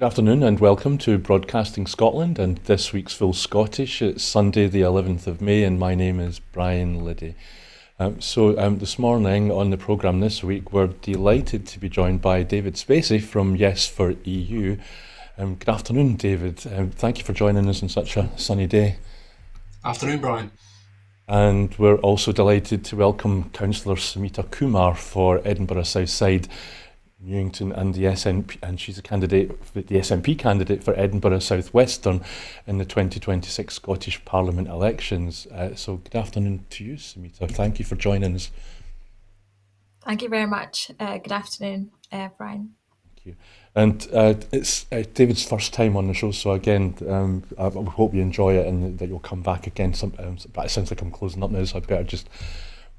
Good afternoon and welcome to Broadcasting Scotland and this week's Full Scottish. It's Sunday the 11th of May and my name is Brian Liddy. This morning on the programme this week we're delighted to be joined by David Spacey from Yes for EU. Good afternoon, David. Thank you for joining us on such a sunny day. Afternoon, Brian. And we're also delighted to welcome Councillor Simita Kumar for Edinburgh South Side, Newington, and the SNP, and she's the SNP candidate for Edinburgh South Western in the 2026 Scottish Parliament elections. So good afternoon to you, Simita. Thank you for joining us. Thank you very much. Good afternoon, Brian. Thank you. And it's David's first time on the show, so again, I hope you enjoy it and that you'll come back again. But it sounds like I'm closing up now, so I better just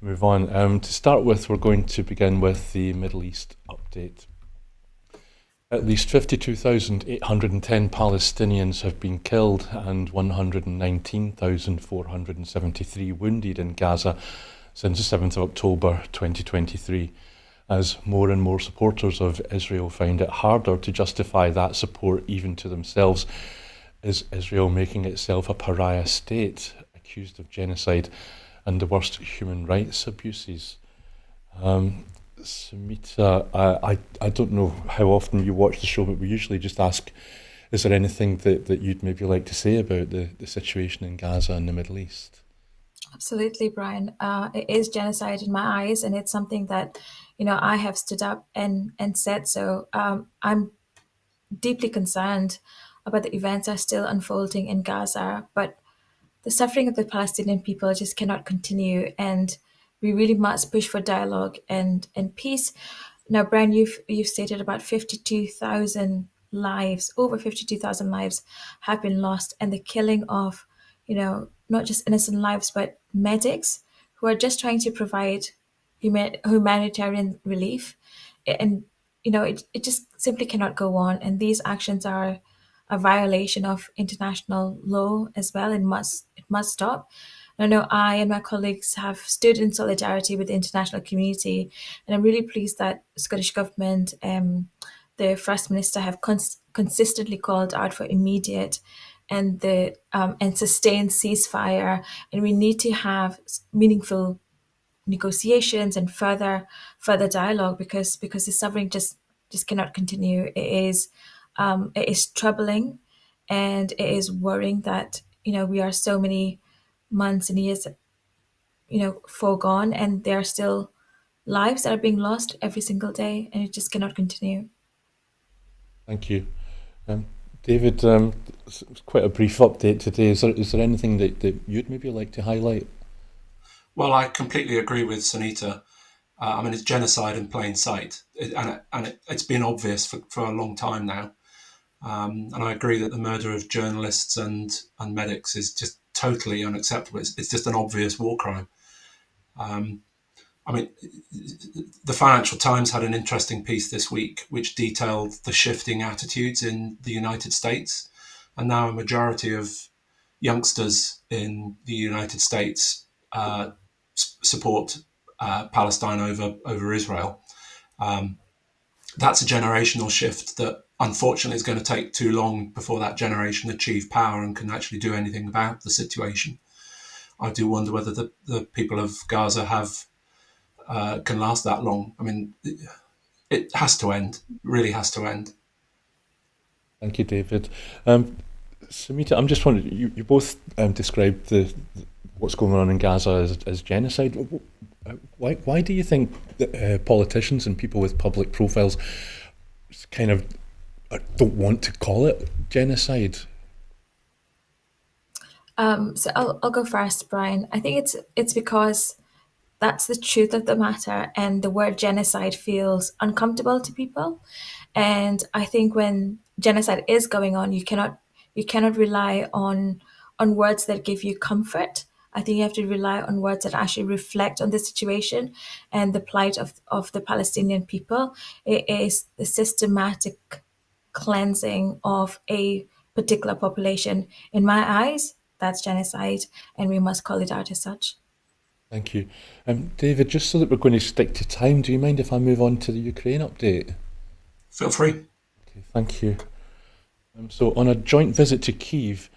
move on. To start with, we're going to begin with the Middle East update. At least 52,810 Palestinians have been killed and 119,473 wounded in Gaza since the 7th of October 2023, as more and more supporters of Israel find it harder to justify that support even to themselves. Is Israel making itself a pariah state, accused of genocide and the worst human rights abuses? Simita, I don't know how often you watch the show, but we usually just ask, is there anything that you'd maybe like to say about the situation in Gaza and the Middle East? Absolutely, Brian. It is genocide in my eyes, and it's something that, I have stood up and said so. I'm deeply concerned about the events that are still unfolding in Gaza, but the suffering of the Palestinian people just cannot continue, and we really must push for dialogue and peace. Now, Brian, you've stated about 52,000 lives, over 52,000 lives have been lost, and the killing of, not just innocent lives, but medics who are just trying to provide humanitarian relief. And, it just simply cannot go on. And these actions are a violation of international law as well. It must stop. I know I and my colleagues have stood in solidarity with the international community, and I'm really pleased that Scottish Government, the First Minister, have consistently called out for immediate and sustained ceasefire, and we need to have meaningful negotiations and further dialogue because the suffering just cannot continue. It is troubling, and it is worrying that we are so many months and years foregone, and there are still lives that are being lost every single day, and it just cannot continue. Thank you. Um, David, it's quite a brief update today. Is there anything that you'd maybe like to highlight? Well, I completely agree with Sunita. It's genocide in plain sight, it's been obvious for a long time now. And I agree that the murder of journalists and medics is just totally unacceptable. It's just an obvious war crime. Um, I mean, the Financial Times had an interesting piece this week which detailed the shifting attitudes in the United States. And now a majority of youngsters in the United States support Palestine over Israel. Um, that's a generational shift that unfortunately is going to take too long before that generation achieve power and can actually do anything about the situation. I do wonder whether the people of Gaza have can last that long. It has to end. Really has to end. Thank you, David. Samita, I'm just wondering, you both described what's going on in Gaza as genocide. Why do you think that politicians and people with public profiles kind of don't want to call it genocide? So I'll go first, Brian. I think it's because that's the truth of the matter, and the word genocide feels uncomfortable to people. And I think when genocide is going on, you cannot rely on words that give you comfort. I think you have to rely on words that actually reflect on the situation and the plight of the Palestinian people. It is the systematic cleansing of a particular population. In my eyes, that's genocide, and we must call it out as such. Thank you. David, just so that we're going to stick to time, do you mind if I move on to the Ukraine update? Feel free. Okay, thank you. So, on a joint visit to Kyiv,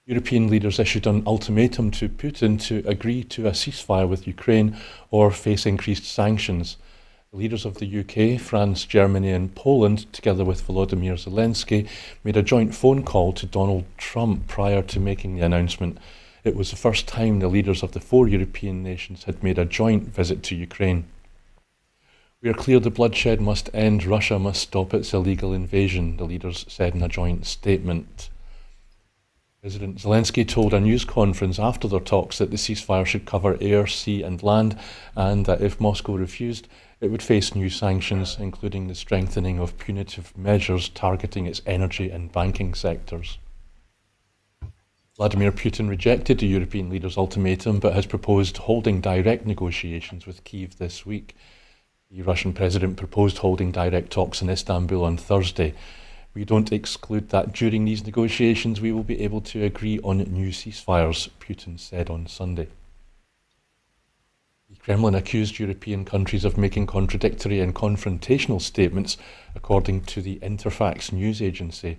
European leaders issued an ultimatum to Putin to agree to a ceasefire with Ukraine or face increased sanctions. The leaders of the UK, France, Germany, and Poland, together with Volodymyr Zelensky, made a joint phone call to Donald Trump prior to making the announcement. It was the first time the leaders of the four European nations had made a joint visit to Ukraine. We are clear the bloodshed must end. Russia must stop its illegal invasion, the leaders said in a joint statement. President Zelensky told a news conference after their talks that the ceasefire should cover air, sea, and land, and that if Moscow refused, it would face new sanctions, including the strengthening of punitive measures targeting its energy and banking sectors. Vladimir Putin rejected the European leaders' ultimatum but has proposed holding direct negotiations with Kyiv this week. The Russian president proposed holding direct talks in Istanbul on Thursday. We don't exclude that during these negotiations we will be able to agree on new ceasefires, Putin said on Sunday. The Kremlin accused European countries of making contradictory and confrontational statements, according to the Interfax news agency.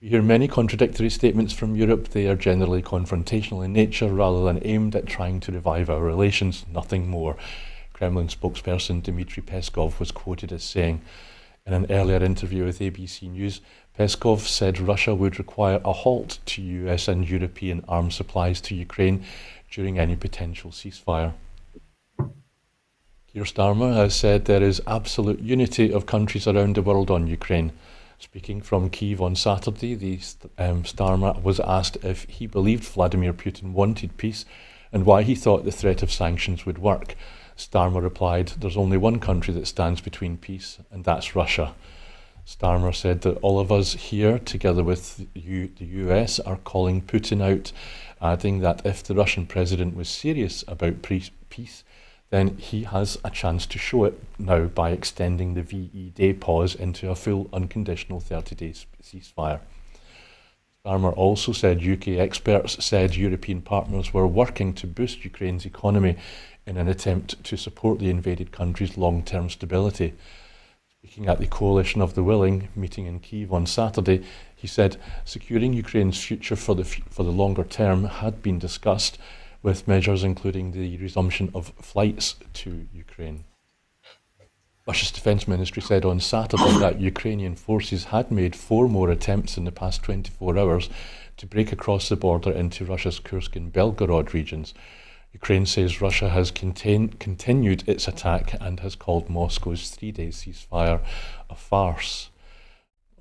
We hear many contradictory statements from Europe. They are generally confrontational in nature rather than aimed at trying to revive our relations, nothing more. Kremlin spokesperson Dmitry Peskov was quoted as saying. In an earlier interview with ABC News, Peskov said Russia would require a halt to US and European arms supplies to Ukraine during any potential ceasefire. Keir Starmer has said there is absolute unity of countries around the world on Ukraine. Speaking from Kyiv on Saturday, Starmer was asked if he believed Vladimir Putin wanted peace and why he thought the threat of sanctions would work. Starmer replied, "There's only one country that stands between peace, and that's Russia." Starmer said that all of us here, together with the US, are calling Putin out, adding that if the Russian president was serious about peace, then he has a chance to show it now by extending the VE Day pause into a full unconditional 30-day ceasefire. Starmer also said UK experts said European partners were working to boost Ukraine's economy in an attempt to support the invaded country's long-term stability. Speaking at the Coalition of the Willing meeting in Kyiv on Saturday, he said securing Ukraine's future for the longer term had been discussed, with measures including the resumption of flights to Ukraine. Russia's defence ministry said on Saturday that Ukrainian forces had made 4 more attempts in the past 24 hours to break across the border into Russia's Kursk and Belgorod regions. Ukraine says Russia has continued its attack and has called Moscow's 3-day ceasefire a farce.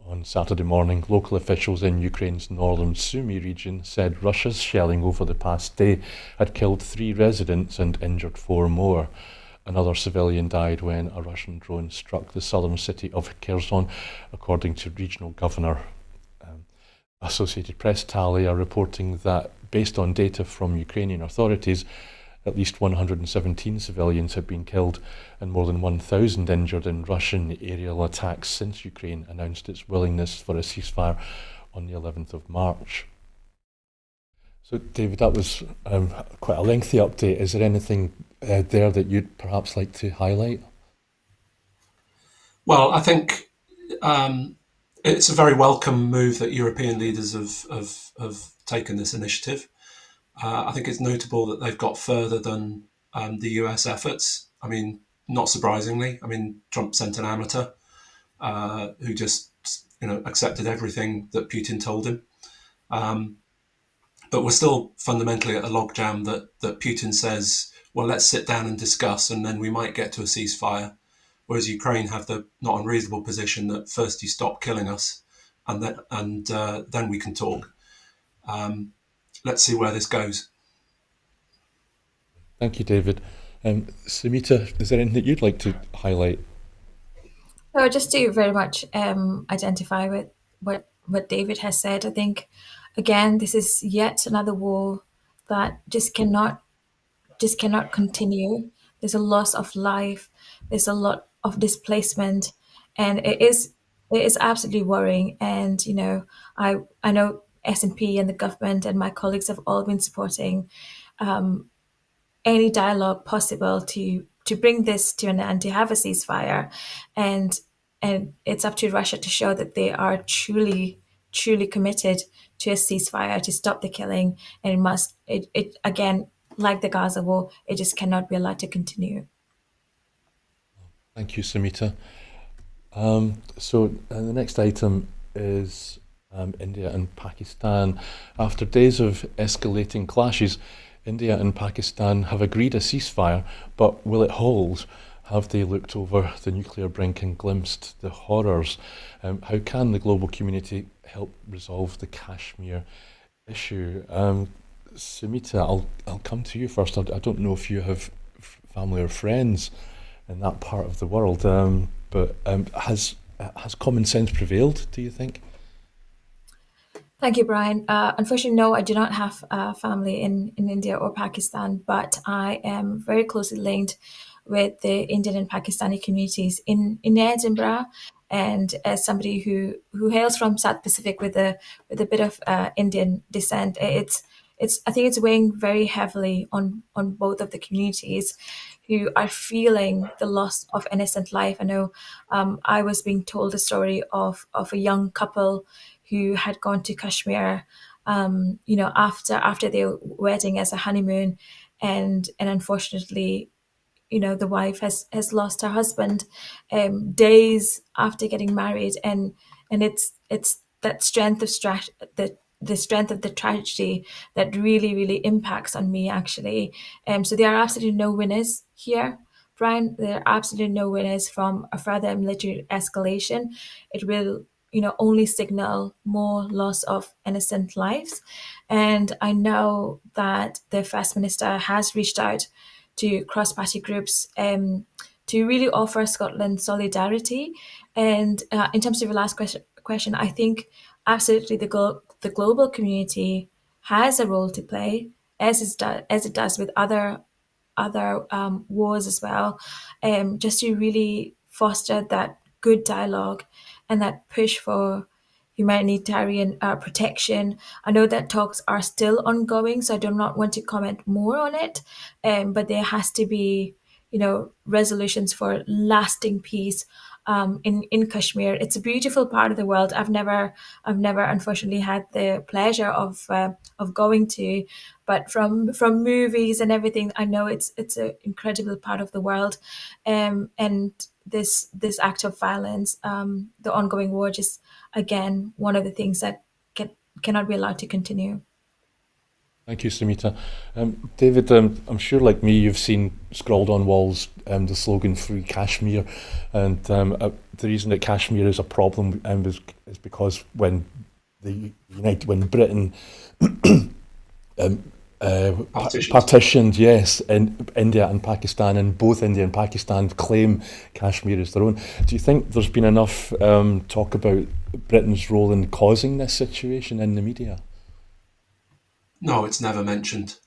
On Saturday morning, local officials in Ukraine's northern Sumy region said Russia's shelling over the past day had killed 3 residents and injured 4 more. Another civilian died when a Russian drone struck the southern city of Kherson, according to regional governor. Associated Press tally are reporting that, based on data from Ukrainian authorities, at least 117 civilians have been killed and more than 1,000 injured in Russian aerial attacks since Ukraine announced its willingness for a ceasefire on the 11th of March. So, David, that was quite a lengthy update. Is there anything there that you'd perhaps like to highlight? Well, I think it's a very welcome move that European leaders have taken this initiative. I think it's notable that they've got further than the US efforts. I mean, not surprisingly. I mean, Trump sent an amateur who just accepted everything that Putin told him. But we're still fundamentally at a logjam that Putin says, well, let's sit down and discuss, and then we might get to a ceasefire. Whereas Ukraine have the not unreasonable position that first you stop killing us, and then we can talk. Let's see where this goes. Thank you, David. Simita, is there anything that you'd like to highlight? No, just to very much identify with what David has said. I think, again, this is yet another war that just cannot continue. There's a loss of life. There's a lot of displacement, and it is absolutely worrying. And I know S&P and the government and my colleagues have all been supporting any dialogue possible to bring this to an end, to have a ceasefire, and it's up to Russia to show that they are truly truly committed to a ceasefire to stop the killing, and it again, like the Gaza war, it just cannot be allowed to continue. Thank you, Simita. The next item is India and Pakistan. After days of escalating clashes, India and Pakistan have agreed a ceasefire, but will it hold? Have they looked over the nuclear brink and glimpsed the horrors? How can the global community help resolve the Kashmir issue? Simita, I'll come to you first. I don't know if you have family or friends in that part of the world, but has common sense prevailed, do you think? Thank you, Brian. Unfortunately, no, I do not have family in India or Pakistan, but I am very closely linked with the Indian and Pakistani communities in Edinburgh. And as somebody who hails from South Pacific with a bit of Indian descent, it's I think it's weighing very heavily on both of the communities who are feeling the loss of innocent life. I know I was being told a story of a young couple who had gone to Kashmir, after their wedding as a honeymoon, and unfortunately, the wife has lost her husband days after getting married, and it's that strength of the strength of the tragedy that really impacts on me, actually. So there are absolutely no winners here, Brian. There are absolutely no winners from a further military escalation. It will only signal more loss of innocent lives. And I know that the First Minister has reached out to cross-party groups to really offer Scotland solidarity. And in terms of your last question, I think absolutely the global community has a role to play, as it does with other wars as well, just to really foster that good dialogue and that push for humanitarian protection. I know that talks are still ongoing, so I do not want to comment more on it. But there has to be, resolutions for lasting peace in Kashmir. It's a beautiful part of the world. I've never unfortunately had the pleasure of going to, but from movies and everything, I know it's an incredible part of the world. And this act of violence, the ongoing war, just again one of the things that cannot be allowed to continue. Thank you, Simita. David, I'm sure, like me, you've seen scrawled on walls the slogan "Free Kashmir," and the reason that Kashmir is a problem is because when Britain partitioned, yes, in India and Pakistan, and both India and Pakistan claim Kashmir as their own. Do you think there's been enough talk about Britain's role in causing this situation in the media? No, it's never mentioned.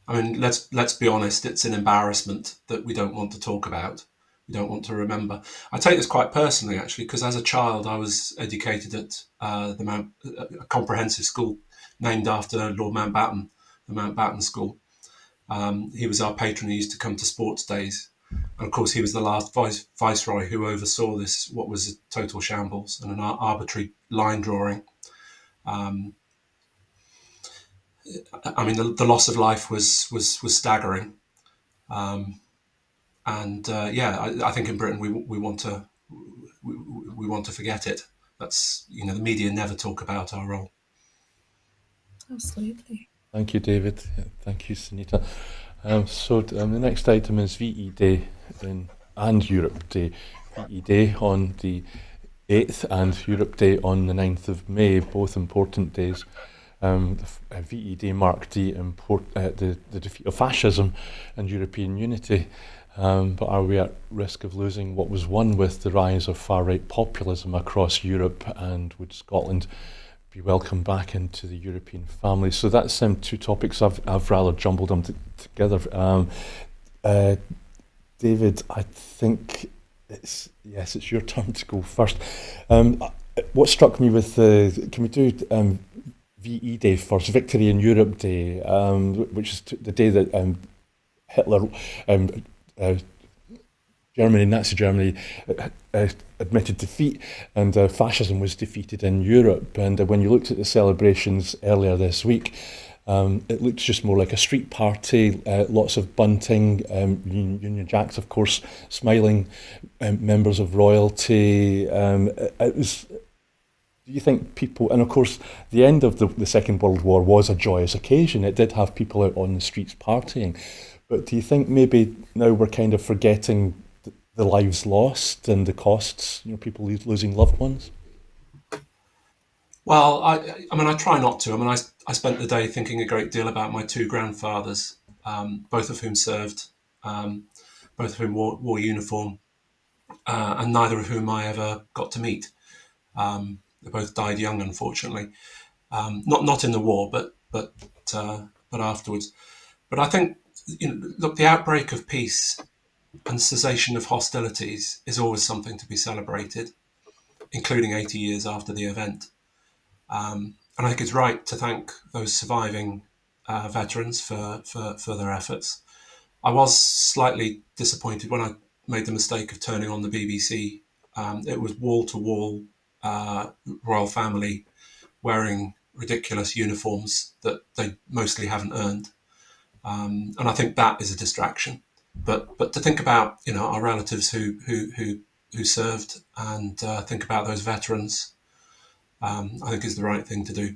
I mean, let's be honest. It's an embarrassment that we don't want to talk about. We don't want to remember. I take this quite personally, actually, because as a child, I was educated at a comprehensive school named after Lord Mountbatten, the Mountbatten School. He was our patron. He used to come to sports days, and of course, he was the last viceroy who oversaw this, what was a total shambles and an arbitrary line drawing. I mean, the loss of life was staggering, I think in Britain we want to forget it. That's the media never talk about our role. Absolutely. Thank you, David. Thank you, Sunita. The next item is VE Day and Europe Day. VE Day on the 8th and Europe Day on the 9th of May, both important days. VE Day marked the defeat of fascism and European unity. But are we at risk of losing what was won with the rise of far-right populism across Europe, and would Scotland be welcomed back into the European family? So that's two topics. I've rather jumbled them together. David, I think it's your turn to go first. What struck me with can we do VE Day first, Victory in Europe Day, which is the day that Hitler Germany, Nazi Germany, admitted defeat, and fascism was defeated in Europe. And when you looked at the celebrations earlier this week, it looked just more like a street party, lots of bunting, Union Jacks, of course, smiling members of royalty. It was. Do you think people, and of course, the end of the Second World War was a joyous occasion. It did have people out on the streets partying. But do you think maybe now we're kind of forgetting the lives lost and the costs, people losing loved ones? Well, I mean, I try not to. I mean, I spent the day thinking a great deal about my two grandfathers, both of whom served, both of whom wore uniform, and neither of whom I ever got to meet. They both died young, unfortunately. Not in the war, but afterwards. But I think, look, the outbreak of peace and cessation of hostilities is always something to be celebrated, including 80 years after the event. And I think it's right to thank those surviving veterans for their efforts. I was slightly disappointed when I made the mistake of turning on the BBC. It was wall to wall royal family wearing ridiculous uniforms that they mostly haven't earned, and I think that is a distraction. But to think about our relatives who served and think about those veterans, I think is the right thing to do.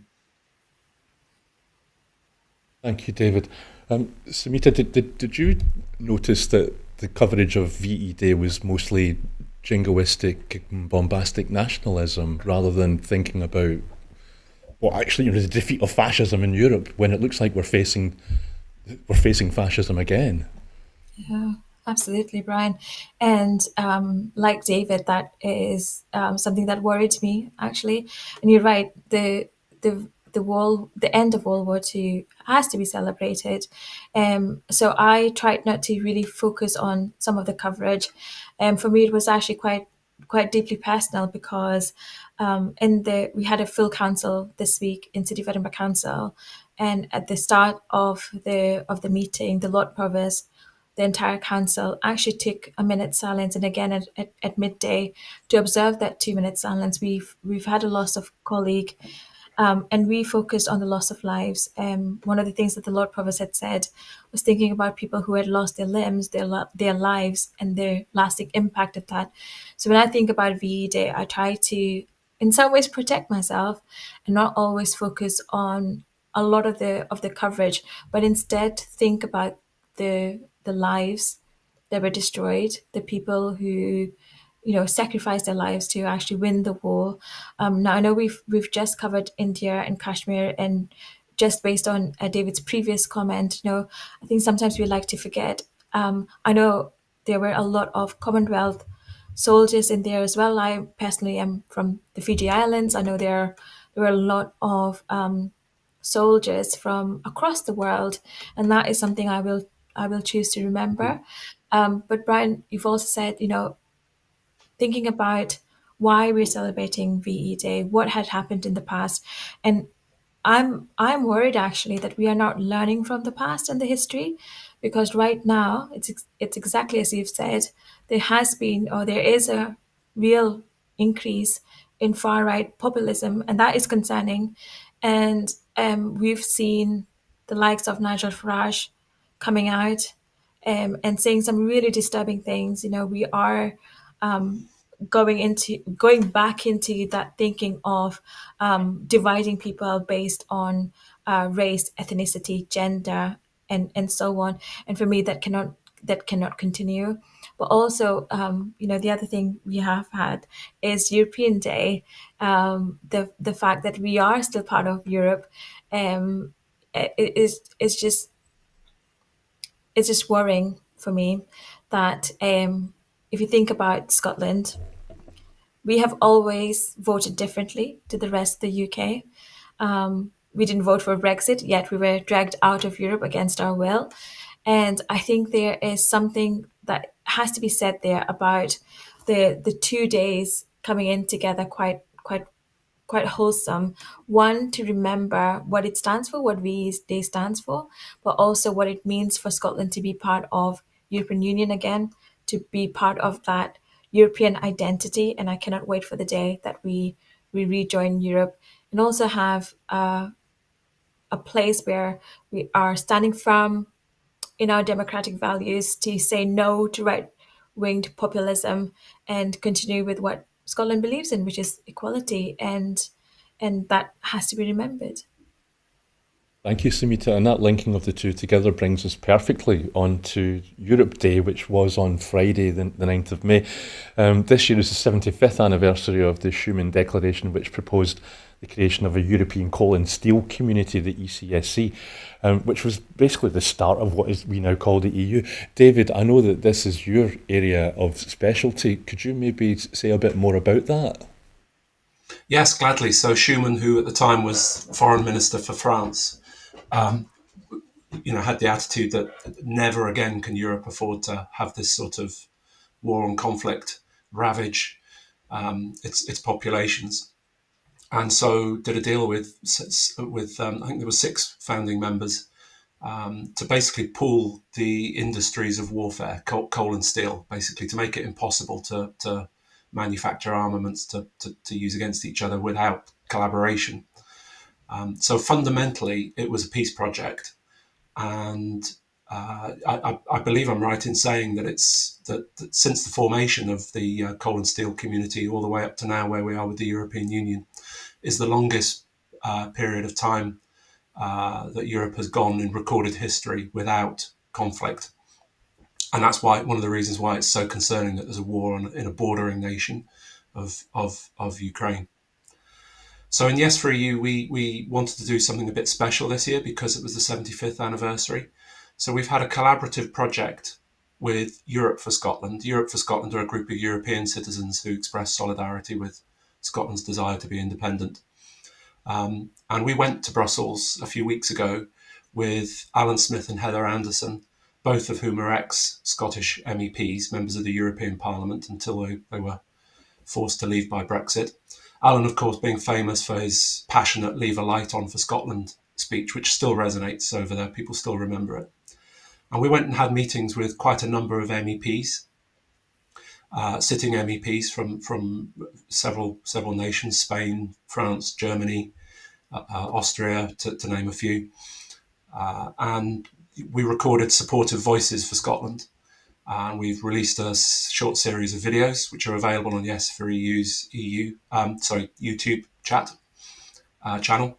Thank you, David. Samita, did you notice that the coverage of VE Day was mostly jingoistic, bombastic nationalism rather than thinking about actually the defeat of fascism in Europe when it looks like we're facing fascism again? Yeah, absolutely, Brian. And like David, that is something that worried me actually. And you're right. The end of World War II has to be celebrated. So I tried not to really focus on some of the coverage. For me, it was actually quite deeply personal because we had a full council this week in City of Edinburgh Council, and at the start of the meeting, the Lord Provost, the entire council actually took a minute silence, and again at midday to observe that 2 minute silence. We've had a loss of colleague, and we focused on the loss of lives. One of the things that the Lord Provost had said was thinking about people who had lost their limbs, their lives, and their lasting impact of that. So when I think about VE Day, I try to, in some ways, protect myself and not always focus on a lot of the coverage, but instead think about the lives that were destroyed, the people who sacrificed their lives to actually win the war. Now I know we've just covered India and Kashmir, and just based on David's previous comment, I think sometimes we like to forget. I know there were a lot of Commonwealth soldiers in there as well. I personally am from the Fiji Islands. I know there were a lot of soldiers from across the world, and that is something I will choose to remember. But Brian, you've also said, thinking about why we're celebrating VE Day, what had happened in the past, and I'm worried actually that we are not learning from the past and the history, because right now it's exactly as you've said. There is a real increase in far right populism, and that is concerning. And we've seen the likes of Nigel Farage coming out and saying some really disturbing things. We are going back into that thinking of dividing people based on race, ethnicity, gender, and so on. And for me, that cannot continue. But also, the other thing we have had is European Day. The fact that we are still part of Europe is just it's just worrying for me that if you think about Scotland, we have always voted differently to the rest of the UK. We didn't vote for Brexit, yet we were dragged out of Europe against our will. And I think there is something that has to be said there about the 2 days coming in together quite wholesome. One, to remember what it stands for, what VE Day stands for, but also what it means for Scotland to be part of European Union again, to be part of that European identity, and I cannot wait for the day that we rejoin Europe and also have a place where we are standing firm in our democratic values to say no to right-winged populism and continue with what Scotland believes in, which is equality, and that has to be remembered. Thank you, Simita. And that linking of the two together brings us perfectly on to Europe Day, which was on Friday, the 9th of May. This year is the 75th anniversary of the Schuman Declaration, which proposed the creation of a European coal and steel community, the ECSC, which was basically the start of what is we now call the EU. David, I know that this is your area of specialty. Could you maybe say a bit more about that? Yes, gladly. So Schuman, who at the time was foreign minister for France, had the attitude that never again can Europe afford to have this sort of war and conflict ravage its populations, and so did a deal with I think there were 6 founding members to basically pool the industries of warfare, coal and steel, basically to make it impossible to manufacture armaments to use against each other without collaboration. So fundamentally, it was a peace project, and I believe I'm right in saying that that since the formation of the coal and steel community, all the way up to now, where we are with the European Union, is the longest period of time that Europe has gone in recorded history without conflict. And that's why one of the reasons why it's so concerning that there's a war in a bordering nation of Ukraine. So in Yes for EU, we wanted to do something a bit special this year because it was the 75th anniversary. So we've had a collaborative project with Europe for Scotland. Europe for Scotland are a group of European citizens who express solidarity with Scotland's desire to be independent. And we went to Brussels a few weeks ago with Alan Smith and Heather Anderson, both of whom are ex-Scottish MEPs, members of the European Parliament, until they were forced to leave by Brexit. Alan, of course, being famous for his passionate Leave a Light On for Scotland speech, which still resonates over there. People still remember it. And we went and had meetings with quite a number of MEPs, sitting MEPs from several nations, Spain, France, Germany, Austria, to name a few. And we recorded supportive voices for Scotland. And we've released a short series of videos, which are available on Yes for EU's YouTube channel.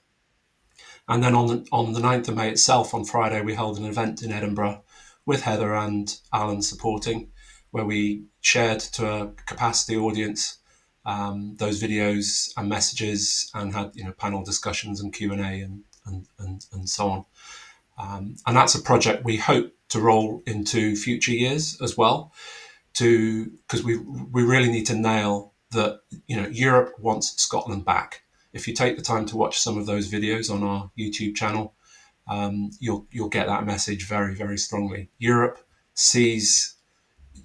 And then on the 9th of May itself, on Friday, we held an event in Edinburgh with Heather and Alan supporting, where we shared to a capacity audience those videos and messages, and had panel discussions and Q&A and so on. And that's a project we hope to roll into future years as well, because we really need to nail that Europe wants Scotland back. If you take the time to watch some of those videos on our YouTube channel, you'll get that message very, very strongly. Europe sees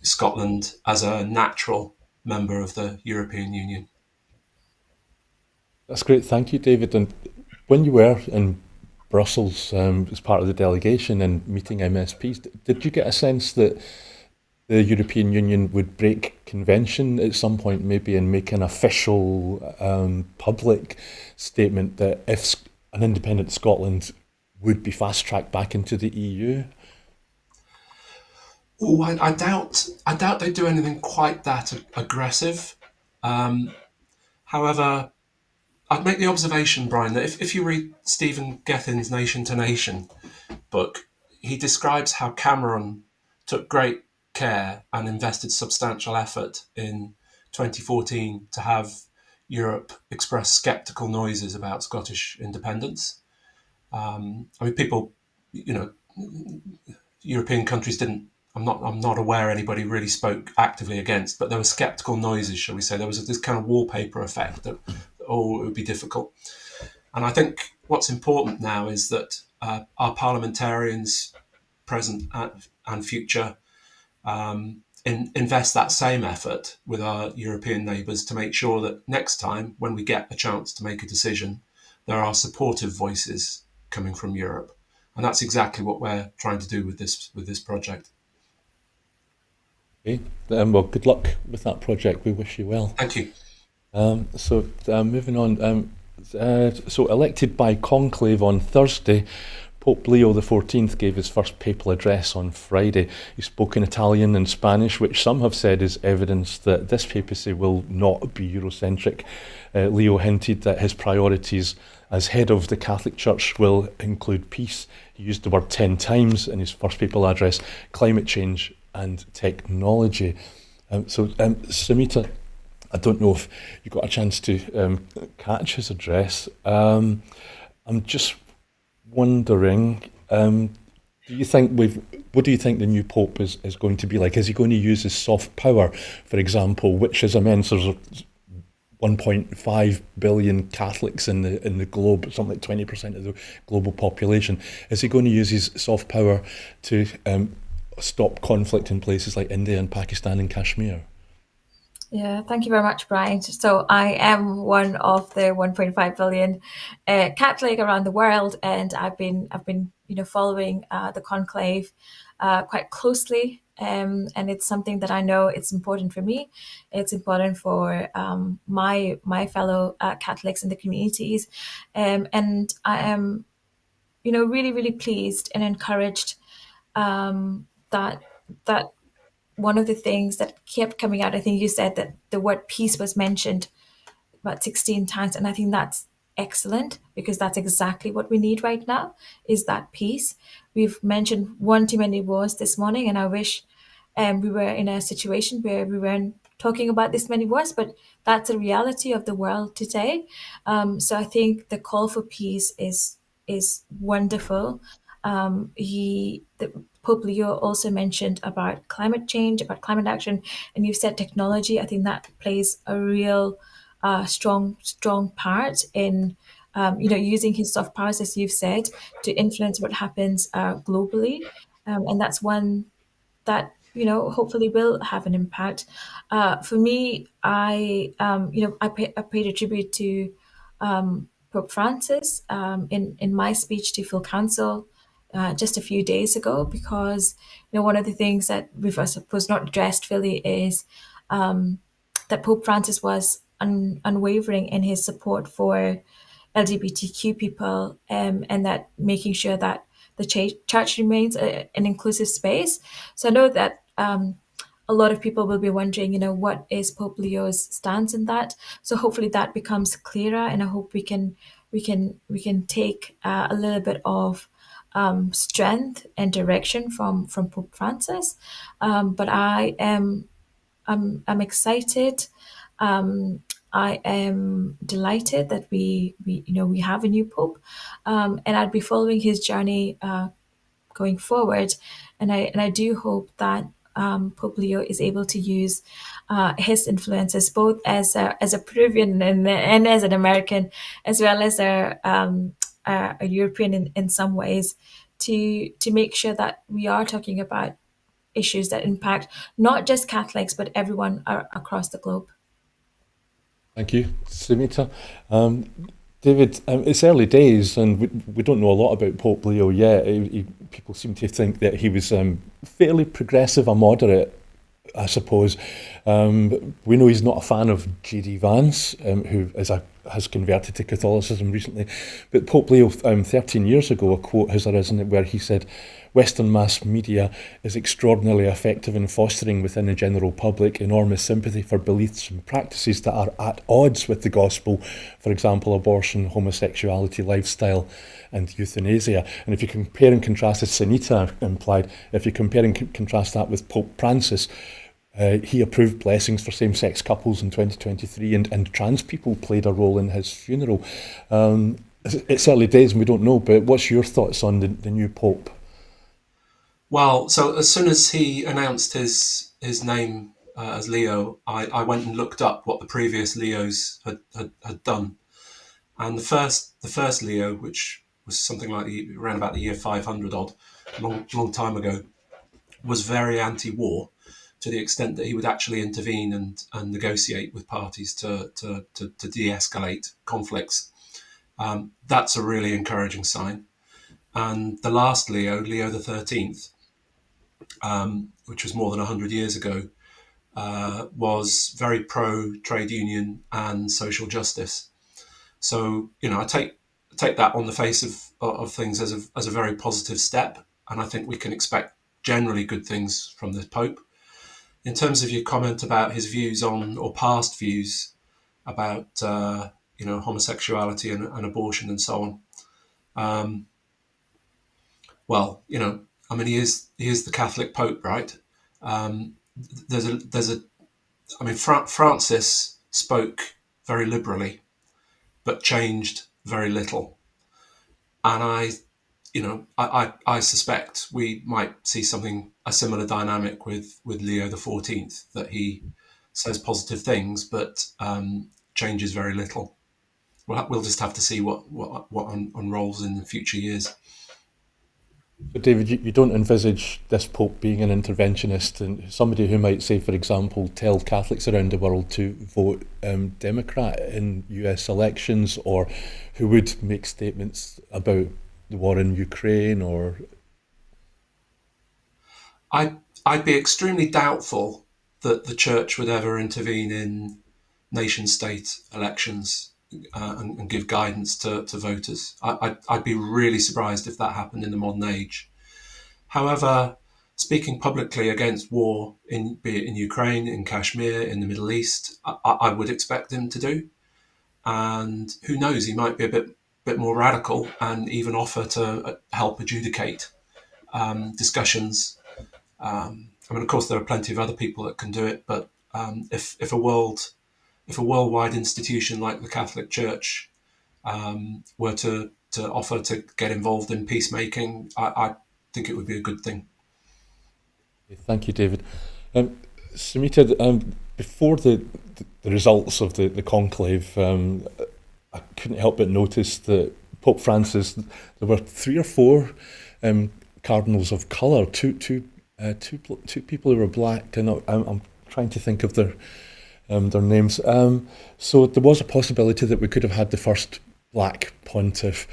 Scotland as a natural member of the European Union. That's great. Thank you, David. And when you were in Brussels as part of the delegation and meeting MSPs, did you get a sense that the European Union would break convention at some point, maybe, and make an official public statement that if an independent Scotland would be fast-tracked back into the EU? Oh, I doubt they do anything quite that aggressive. However, I'd make the observation, Brian, that if you read Stephen Gethin's Nation to Nation book, he describes how Cameron took great care and invested substantial effort in 2014 to have Europe express sceptical noises about Scottish independence. People, European countries didn't. I'm not aware anybody really spoke actively against, but there were sceptical noises, shall we say. There was this kind of wallpaper effect that it would be difficult. And I think what's important now is that our parliamentarians, present and future, invest that same effort with our European neighbours to make sure that next time, when we get a chance to make a decision, there are supportive voices coming from Europe. And that's exactly what we're trying to do with this project. Okay. Well, good luck with that project. We wish you well. Thank you. Moving on. So elected by conclave on Thursday, Pope Leo XIV gave his first papal address on Friday. He spoke in Italian and Spanish, which some have said is evidence that this papacy will not be Eurocentric. Leo hinted that his priorities as head of the Catholic Church will include peace. He used the word 10 times in his first papal address, climate change and technology. Simita, I don't know if you got a chance to catch his address. I'm just wondering, do you think what do you think the new Pope is going to be like? Is he going to use his soft power, for example, which is immense? There's 1.5 billion Catholics in the globe, something like 20% of the global population. Is he going to use his soft power to stop conflict in places like India and Pakistan and Kashmir? Yeah, thank you very much, Brian. So I am one of the 1.5 billion Catholic around the world, and I've been following the conclave quite closely, and it's something that I know it's important for me. It's important for my fellow Catholics in the communities, and I am really really pleased and encouraged that that one of the things that kept coming out, I think you said that the word peace was mentioned about 16 times. And I think that's excellent because that's exactly what we need right now is that peace. We've mentioned one too many wars this morning, and I wish we were in a situation where we weren't talking about this many wars, but that's a reality of the world today. So I think the call for peace is wonderful. The Pope Leo also mentioned about climate change, about climate action, and you've said technology. I think that plays a real strong part in using his soft powers, as you've said, to influence what happens globally, and that's one that hopefully will have an impact. For me, I paid a tribute to Pope Francis in my speech to full council just a few days ago, because one of the things that we've, I suppose, not addressed fully is that Pope Francis was unwavering in his support for LGBTQ people, and that making sure that the church remains an inclusive space. So I know that a lot of people will be wondering, what is Pope Leo's stance in that? So hopefully that becomes clearer, and I hope we can take a little bit of strength and direction from Pope Francis. But I'm excited. I am delighted that we have a new pope, and I'll be following his journey going forward. And I do hope that Pope Leo is able to use his influences both as a Peruvian and as an American, as well as a European in some ways, to make sure that we are talking about issues that impact not just Catholics but everyone across the globe. Thank you, Simita. David, it's early days, and we don't know a lot about Pope Leo yet. People seem to think that he was fairly progressive, a moderate, I suppose. We know he's not a fan of J.D. Vance, who has converted to Catholicism recently. But Pope Leo, 13 years ago, a quote has arisen where he said, "Western mass media is extraordinarily effective in fostering within the general public enormous sympathy for beliefs and practices that are at odds with the gospel, for example, abortion, homosexuality, lifestyle, and euthanasia." And if you compare and contrast, as Sunita implied, if you compare and contrast that with Pope Francis, he approved blessings for same-sex couples in 2023, and trans people played a role in his funeral. It's early days and we don't know, but what's your thoughts on the new Pope? Well, so as soon as he announced his name as Leo, I went and looked up what the previous Leos had done, and the first Leo, which was something like around about the year 500 odd, long time ago, was very anti-war, to the extent that he would actually intervene and negotiate with parties to de-escalate conflicts. That's a really encouraging sign. And the last Leo, Leo the 13th, which was more than 100 years ago, was very pro trade union and social justice. So I take that on the face of things as a very positive step, and I think we can expect generally good things from the Pope. In terms of your comment about his views on, or past views about homosexuality and abortion and so on, well, I mean, he is the Catholic Pope, right? Francis spoke very liberally, but changed very little, and I suspect we might see a similar dynamic with Leo XIV, that he says positive things but changes very little. We'll just have to see what unrolls in the future years. So, David, you don't envisage this Pope being an interventionist and somebody who might say, for example, tell Catholics around the world to vote Democrat in US elections, or who would make statements about the war in Ukraine, or... I'd be extremely doubtful that the Church would ever intervene in nation-state elections and give guidance to voters. I'd be really surprised if that happened in the modern age. However, speaking publicly against war, be it in Ukraine, in Kashmir, in the Middle East, I would expect him to do. And who knows, he might be a bit more radical and even offer to help adjudicate discussions. Of course, there are plenty of other people that can do it, but if a worldwide institution like the Catholic Church were to offer to get involved in peacemaking, I think it would be a good thing. Thank you, David. Simita, before the results of the conclave, I couldn't help but notice that Pope Francis, there were 3 or 4 cardinals of colour, two people who were black, and I'm trying to think of their names. So there was a possibility that we could have had the first black pontiff,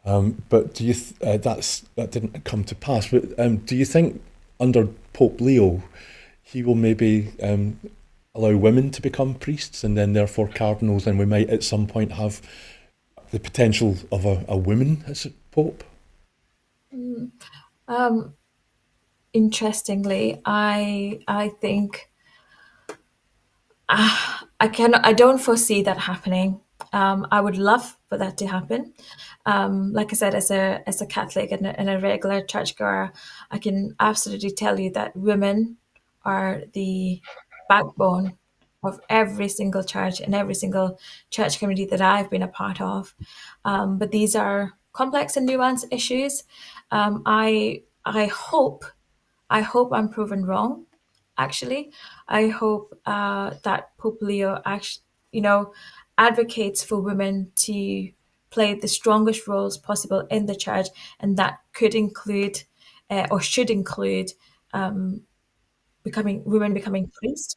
but do you that didn't come to pass. But do you think under Pope Leo, he will maybe allow women to become priests and then therefore cardinals, and we might at some point have the potential of a woman as a pope? Interestingly, I think I don't foresee that happening. I would love for that to happen. Like I said, as a Catholic and a regular churchgoer, I can absolutely tell you that women are the backbone of every single church and every single church community that I've been a part of. But these are complex and nuanced issues. I hope I'm proven wrong. Actually, I hope that Pope Leo advocates for women to play the strongest roles possible in the church, and that could include or should include women becoming priests.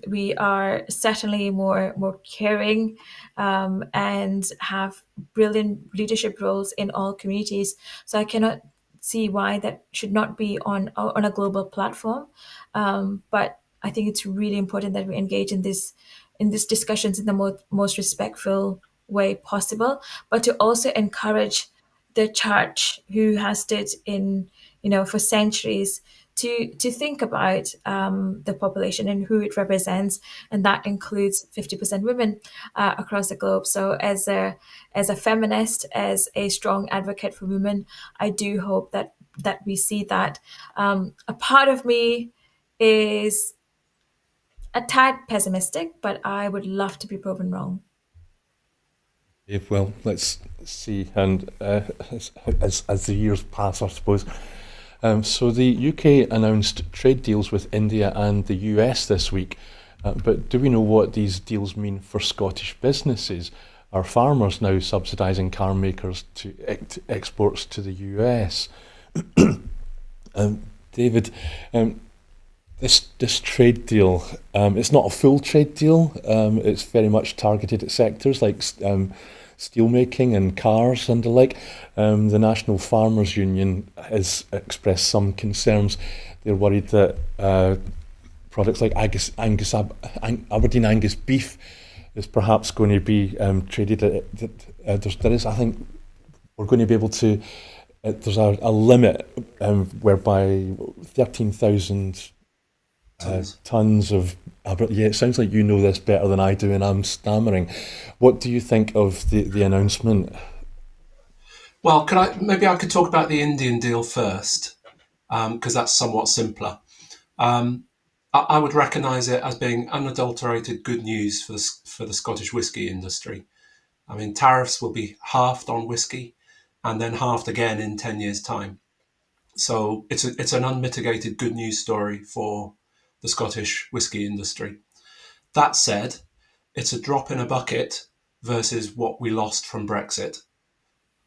We are certainly more caring and have brilliant leadership roles in all communities. So I cannot see why that should not be on a global platform. But I think it's really important that we engage in these discussions in the most respectful way possible, but to also encourage the church, who has stood in for centuries, to think about the population and who it represents, and that includes 50% women across the globe. So as a feminist, as a strong advocate for women, I do hope that we see that. A part of me is a tad pessimistic, but I would love to be proven wrong. Well, let's see, and as the years pass, I suppose. So the UK announced trade deals with India and the US this week, but do we know what these deals mean for Scottish businesses? Are farmers now subsidising car makers to exports to the US? David, this trade deal, it's not a full trade deal. It's very much targeted at sectors like steelmaking and cars and the like. The National Farmers Union has expressed some concerns. They're worried that products like Aberdeen Angus beef is perhaps going to be traded there is, I think, we're going to be able to, there's a limit whereby 13,000 tons of, it sounds like you know this better than I do and I'm stammering. What do you think of the announcement? Well, maybe I could talk about the Indian deal first, because that's somewhat simpler. I would recognise it as being unadulterated good news for the Scottish whisky industry. I mean, tariffs will be halved on whisky, and then halved again in 10 years' time. So it's an unmitigated good news story for the Scottish whisky industry. That said, it's a drop in a bucket versus what we lost from Brexit.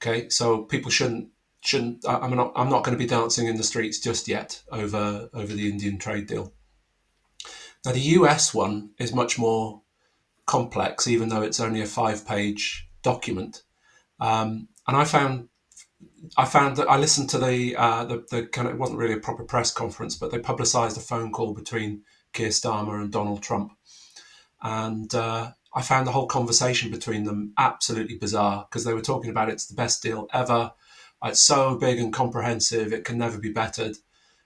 Okay, so people shouldn't. I'm not going to be dancing in the streets just yet over the Indian trade deal. Now the US one is much more complex, even though it's only a 5-page document. And I found that I listened to the kind of, it wasn't really a proper press conference, but they publicised a phone call between Keir Starmer and Donald Trump, and I found the whole conversation between them absolutely bizarre, because they were talking about it's the best deal ever, it's so big and comprehensive, it can never be bettered.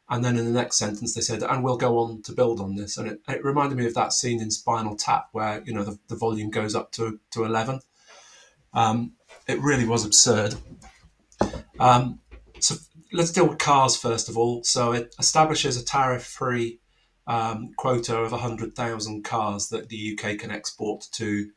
And then in the next sentence they said, and we'll go on to build on this. And it reminded me of that scene in Spinal Tap where, the volume goes up to 11. It really was absurd. So let's deal with cars first of all. So it establishes a tariff-free quota of 100,000 cars that the UK can export to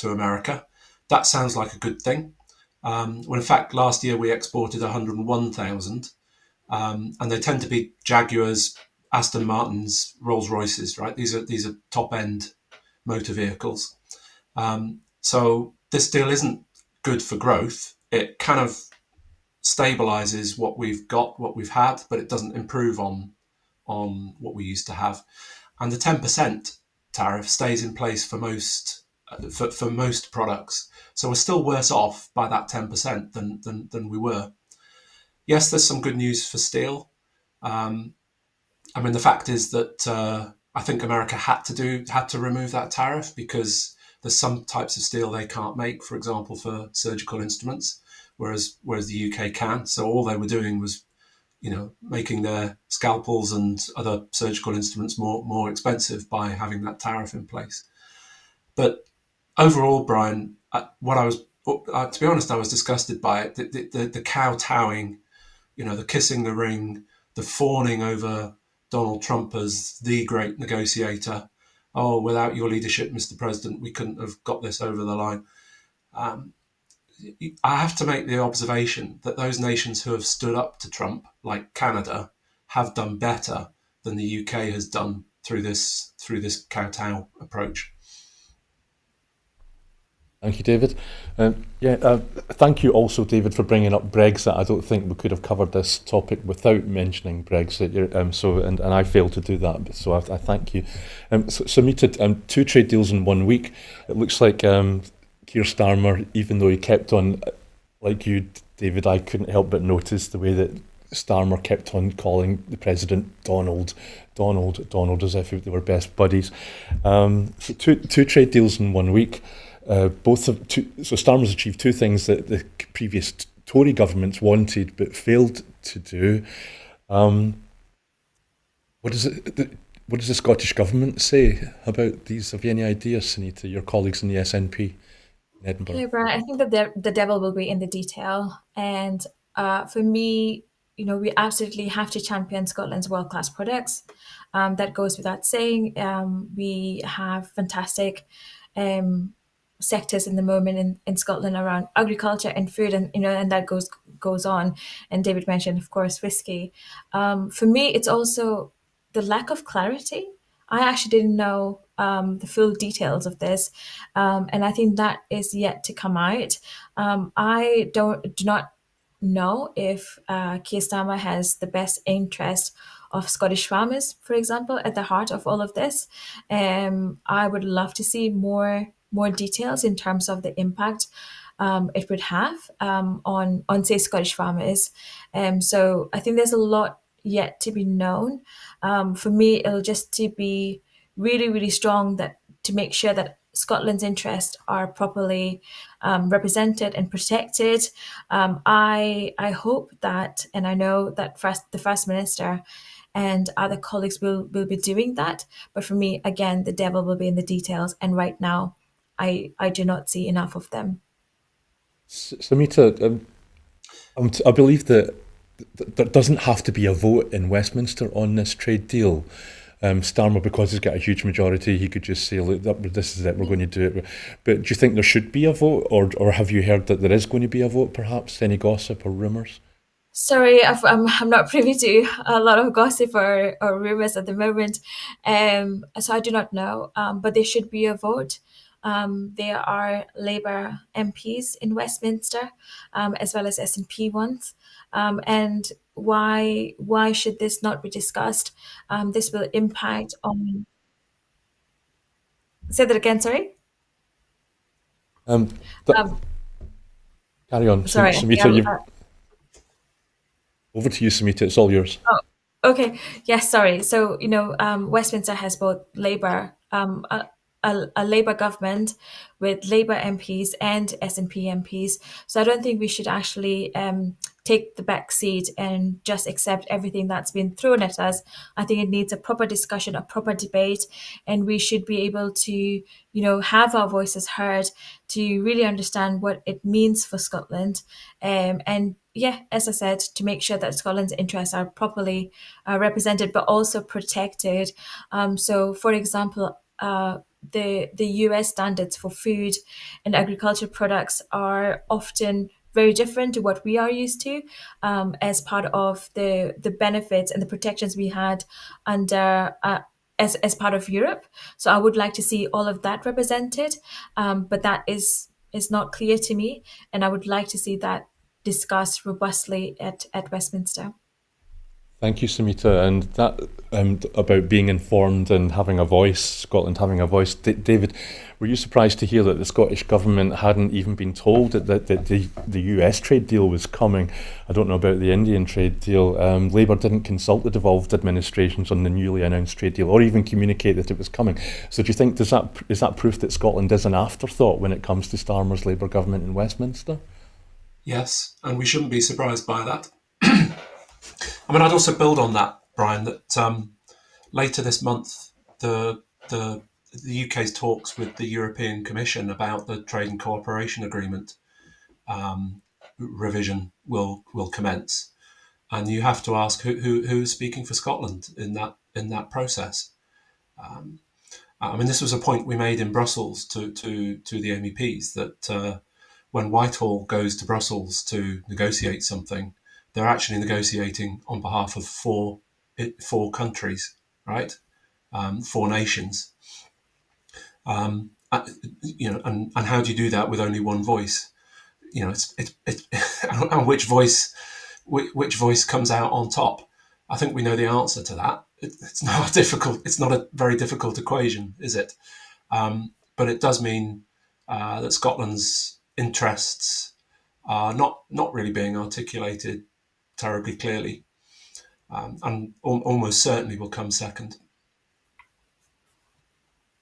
America. That sounds like a good thing. When in fact last year we exported 101,000, and they tend to be Jaguars, Aston Martins, Rolls Royces, right? These are top end motor vehicles. So this deal isn't good for growth. It kind of stabilizes what we've got, what we've had, but it doesn't improve on what we used to have. And the 10% tariff stays in place for most products. So we're still worse off by that 10% than we were. Yes, there's some good news for steel. I mean, the fact is that I think America had to remove that tariff because there's some types of steel they can't make, for example, for surgical instruments, whereas the UK can. So all they were doing was, making their scalpels and other surgical instruments more expensive by having that tariff in place. But overall, Brian, to be honest, I was disgusted by it. The kowtowing, the kissing the ring, the fawning over Donald Trump as the great negotiator. Oh, without your leadership, Mr. President, we couldn't have got this over the line. I have to make the observation that those nations who have stood up to Trump, like Canada, have done better than the UK has done through this kowtow approach. Thank you, David. Thank you also, David, for bringing up Brexit. I don't think we could have covered this topic without mentioning Brexit. And I failed to do that, so I thank you. Simita, 2 trade deals in 1 week. It looks like Keir Starmer, even though he kept on, like you, David, I couldn't help but notice the way that Starmer kept on calling the president Donald, as if they were best buddies. So two trade deals in 1 week. So Starmer's achieved 2 things that the previous Tory governments wanted but failed to do. What does the Scottish government say about these? Have you any ideas, Sunita, your colleagues in the SNP in Edinburgh? Yeah, Brian, I think that the devil will be in the detail. And for me, we absolutely have to champion Scotland's world-class products. That goes without saying. We have fantastic sectors in the moment in Scotland around agriculture and food, and that goes on. And David mentioned, of course, whiskey. For me, it's also the lack of clarity. I actually didn't know the full details of this, and I think that is yet to come out. I do not know if Keir Starmer has the best interest of Scottish farmers, for example, at the heart of all of this. I would love to see more details in terms of the impact it would have on say Scottish farmers. So I think there's a lot yet to be known. For me, it'll just to be really, really strong, that to make sure that Scotland's interests are properly represented and protected. I hope that, and I know that the First Minister and other colleagues will be doing that. But for me, again, the devil will be in the details. And right now, I do not see enough of them. Samita, I believe that there doesn't have to be a vote in Westminster on this trade deal. Starmer, because he's got a huge majority, he could just say, "Look, this is it. We're going to do it." But do you think there should be a vote, or have you heard that there is going to be a vote? Perhaps any gossip or rumours? Sorry, I'm not privy to a lot of gossip or rumors at the moment, so I do not know. But there should be a vote. There are Labour MPs in Westminster, as well as SNP ones. And why should this not be discussed? This will impact on. Say that again. Sorry. Um, th- Um, Carry on, sorry. Samita. Over to you, Samita. It's all yours. Oh, okay. Yes, sorry. So, Westminster has both a Labour government with Labour MPs and SNP MPs. So I don't think we should actually take the back seat and just accept everything that's been thrown at us. I think it needs a proper discussion, a proper debate, and we should be able to, have our voices heard to really understand what it means for Scotland. And yeah, as I said, to make sure that Scotland's interests are properly represented, but also protected. So, for example, the US standards for food and agriculture products are often very different to what we are used to, as part of the benefits and the protections we had under. As part of Europe. So I would like to see all of that represented, but that is not clear to me, and I would like to see that discussed robustly at Westminster. Thank you, Samita. And that about being informed and having a voice, Scotland having a voice. David, were you surprised to hear that the Scottish Government hadn't even been told that the US trade deal was coming? I don't know about the Indian trade deal. Labour didn't consult the devolved administrations on the newly announced trade deal or even communicate that it was coming. So do you think is that proof that Scotland is an afterthought when it comes to Starmer's Labour government in Westminster? Yes, and we shouldn't be surprised by that. I mean, I'd also build on that, Brian, that later this month, the UK's talks with the European Commission about the Trade and Cooperation Agreement revision will commence, and you have to ask who's speaking for Scotland in that process. I mean, this was a point we made in Brussels to the MEPs that when Whitehall goes to Brussels to negotiate something, they're actually negotiating on behalf of four countries, right? Four nations. And how do you do that with only one voice? And which voice comes out on top? I think we know the answer to that. It's not difficult. It's not a very difficult equation, is it? But it does mean that Scotland's interests are not really being articulated terribly clearly, and almost certainly will come second.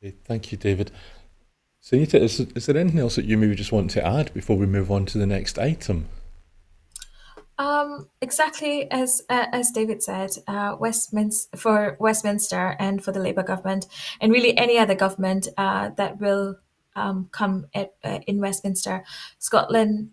Okay, thank you, David. Sunita, is there anything else that you maybe just want to add before we move on to the next item? Exactly as David said, Westminster and for the Labour government, and really any other government that will come in Westminster, Scotland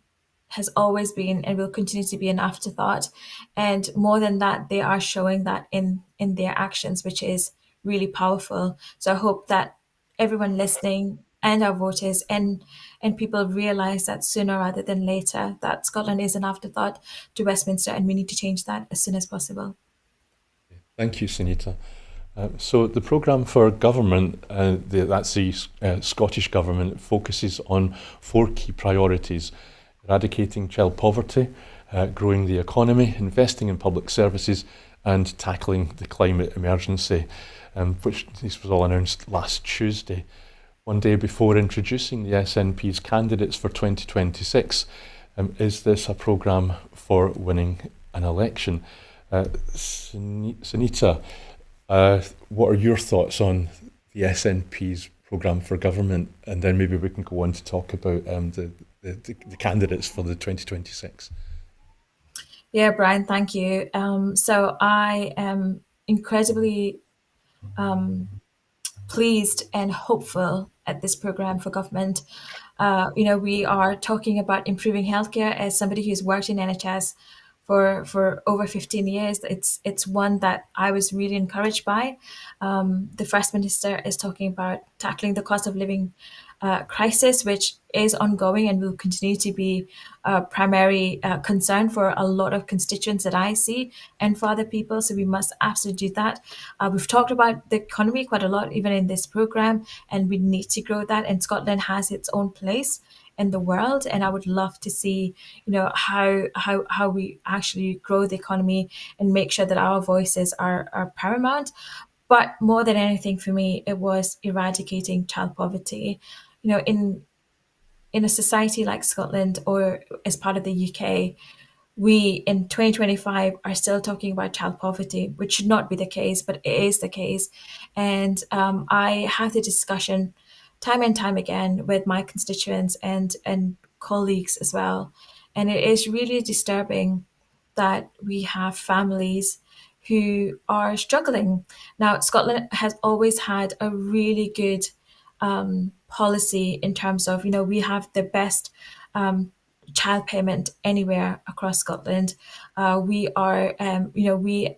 has always been and will continue to be an afterthought. And more than that, they are showing that in their actions, which is really powerful. So I hope that everyone listening and our voters and people realize that sooner rather than later that Scotland is an afterthought to Westminster, and we need to change that as soon as possible. Thank you, Sunita. So the programme for government, that's the Scottish Government, focuses on four key priorities: eradicating child poverty, growing the economy, investing in public services, and tackling the climate emergency, which this was all announced last Tuesday, one day before introducing the SNP's candidates for 2026. Is this a programme for winning an election? Sunita, what are your thoughts on the SNP's programme for government? And then maybe we can go on to talk about the candidates for the 2026. Yeah, Brian, thank you. So I am incredibly pleased and hopeful at this program for government. We are talking about improving healthcare. As somebody who's worked in NHS for over 15 years, it's one that I was really encouraged by. The First Minister is talking about tackling the cost of living crisis, which is ongoing and will continue to be a primary concern for a lot of constituents that I see and for other people. So we must absolutely do that. We've talked about the economy quite a lot, even in this program, and we need to grow that. And Scotland has its own place in the world, and I would love to see, how we actually grow the economy and make sure that our voices are paramount. But more than anything, for me, it was eradicating child poverty. In a society like Scotland or as part of the UK, we in 2025 are still talking about child poverty, which should not be the case, but it is the case. And I have the discussion time and time again with my constituents and colleagues as well. And it is really disturbing that we have families who are struggling. Now, Scotland has always had a really good policy in terms of, we have the best child payment anywhere across Scotland. We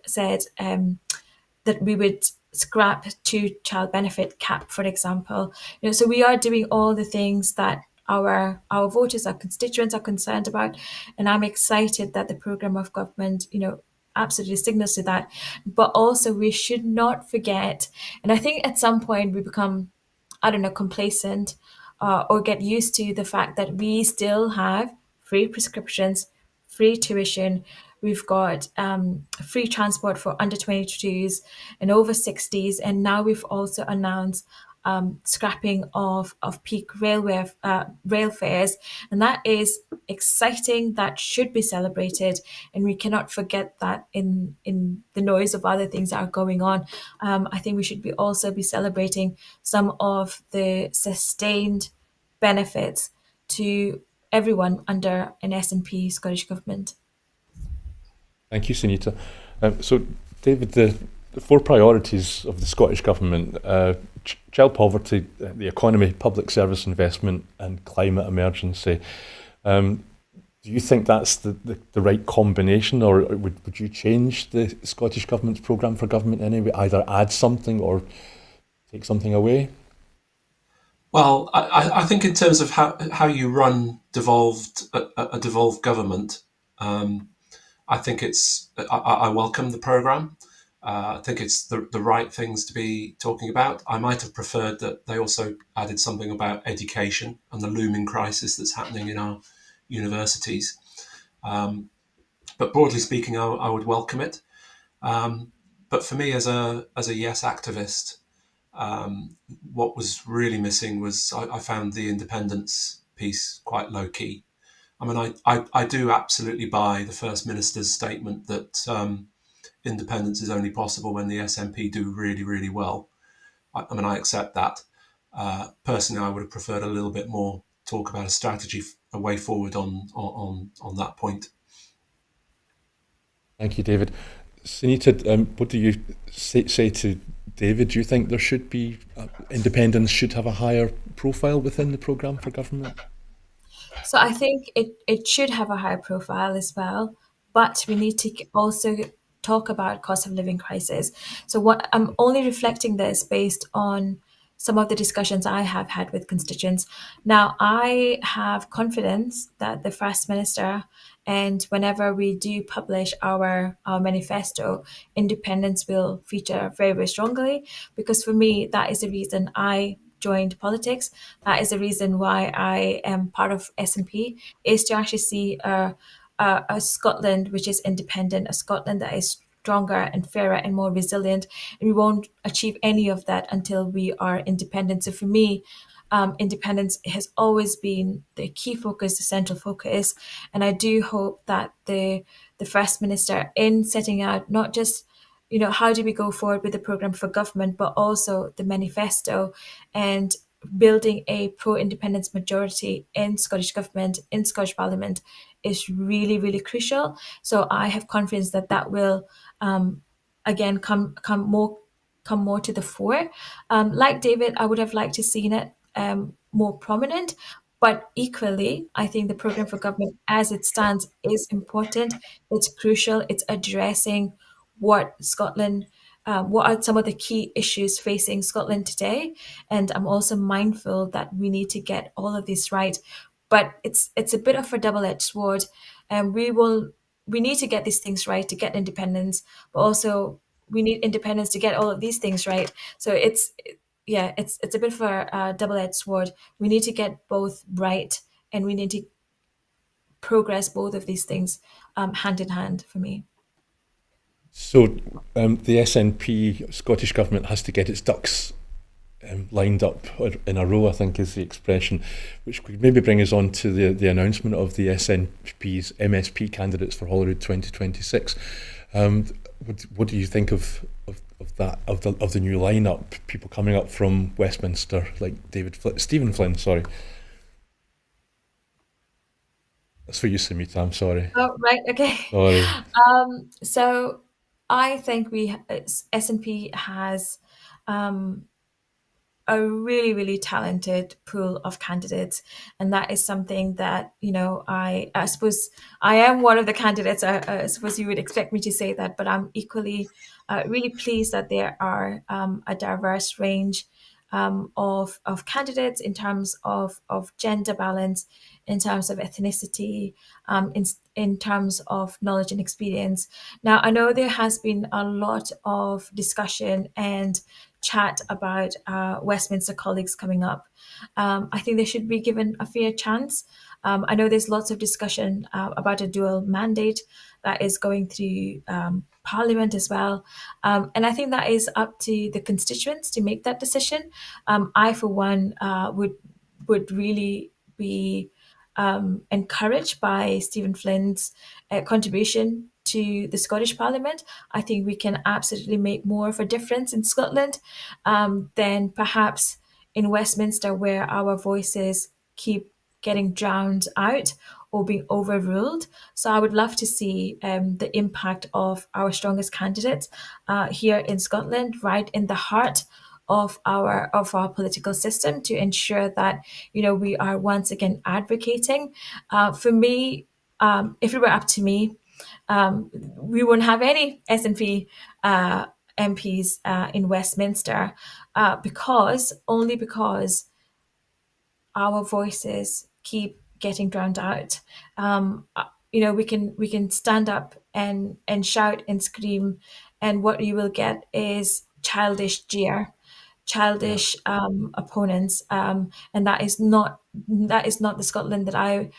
said that we would scrap two child benefit cap, for example. So we are doing all the things that our voters, our constituents are concerned about, and I'm excited that the program of government, absolutely signals to that. But also, we should not forget, and I think at some point we become, I don't know, complacent or get used to the fact that we still have free prescriptions, free tuition. We've got free transport for under 22s and over 60s. And now we've also announced scrapping of peak rail fares. And that is exciting. That should be celebrated. And we cannot forget that in the noise of other things that are going on. I think we should also be celebrating some of the sustained benefits to everyone under an SNP Scottish Government. Thank you, Sunita. So, David, the four priorities of the Scottish Government, child poverty, the economy, public service investment and climate emergency. Do you think that's the right combination, or would you change the Scottish Government's programme for government anyway, either add something or take something away? Well, I think in terms of how you run a devolved government, I think I welcome the programme. I think it's the right things to be talking about. I might have preferred that they also added something about education and the looming crisis that's happening in our universities. But broadly speaking, I would welcome it. But for me, as a yes activist, what was really missing was I found the independence piece quite low key. I mean, I do absolutely buy the First Minister's statement that independence is only possible when the SNP do really, really well. I mean, I accept that. Personally, I would have preferred a little bit more talk about a strategy, a way forward on that point. Thank you, David. Sunita, what do you say to David? Do you think there should be independence should have a higher profile within the programme for government? So I think it should have a higher profile as well, but we need to also talk about cost of living crisis. So what I'm only reflecting this based on some of the discussions I have had with constituents. Now, I have confidence that the First Minister, and whenever we do publish our manifesto, independence will feature very, very strongly, because for me, that is the reason I joined politics. That is the reason why I am part of SNP, is to actually see a Scotland which is independent, a Scotland that is stronger and fairer and more resilient. And we won't achieve any of that until we are independent. So for me, independence has always been the key focus, the central focus. And I do hope that the the First Minister in setting out not just, how do we go forward with the programme for government, but also the manifesto and building a pro-independence majority in Scottish Government, in Scottish Parliament, is really, really crucial. So I have confidence that that will, again, come more to the fore. Like David, I would have liked to seen it more prominent, but equally, I think the program for government as it stands is important. It's crucial. It's addressing what Scotland, what are some of the key issues facing Scotland today. And I'm also mindful that we need to get all of this right. But it's a bit of a double-edged sword, and we need to get these things right to get independence, but also we need independence to get all of these things right. So it's a bit of a double-edged sword. We need to get both right, and we need to progress both of these things hand in hand for me. So the SNP Scottish Government has to get its ducks lined up in a row, I think is the expression, which could maybe bring us on to the announcement of the SNP's MSP candidates for Holyrood 2026. What do you think of that, of the new lineup? People coming up from Westminster, like Stephen Flynn. Sorry, that's for you, Simita. I'm sorry. Oh, right, okay. Sorry. So I think SNP has a really, really talented pool of candidates. And that is something that, I suppose I am one of the candidates. I suppose you would expect me to say that, but I'm equally really pleased that there are a diverse range of candidates in terms of gender balance, in terms of ethnicity, in terms of knowledge and experience. Now, I know there has been a lot of discussion and chat about Westminster colleagues coming up. I think they should be given a fair chance. I know there's lots of discussion about a dual mandate that is going through Parliament as well. And I think that is up to the constituents to make that decision. I, for one, would really be encouraged by Stephen Flynn's contribution to the Scottish Parliament. I think we can absolutely make more of a difference in Scotland than perhaps in Westminster, where our voices keep getting drowned out or being overruled. So I would love to see the impact of our strongest candidates here in Scotland, right in the heart of our political system, to ensure that we are once again advocating. For me, if it were up to me, we wouldn't have any SNP MPs in Westminster because our voices keep getting drowned out. We can stand up and shout and scream, and what you will get is childish jeer, Yeah. childish opponents, and that is not the Scotland that I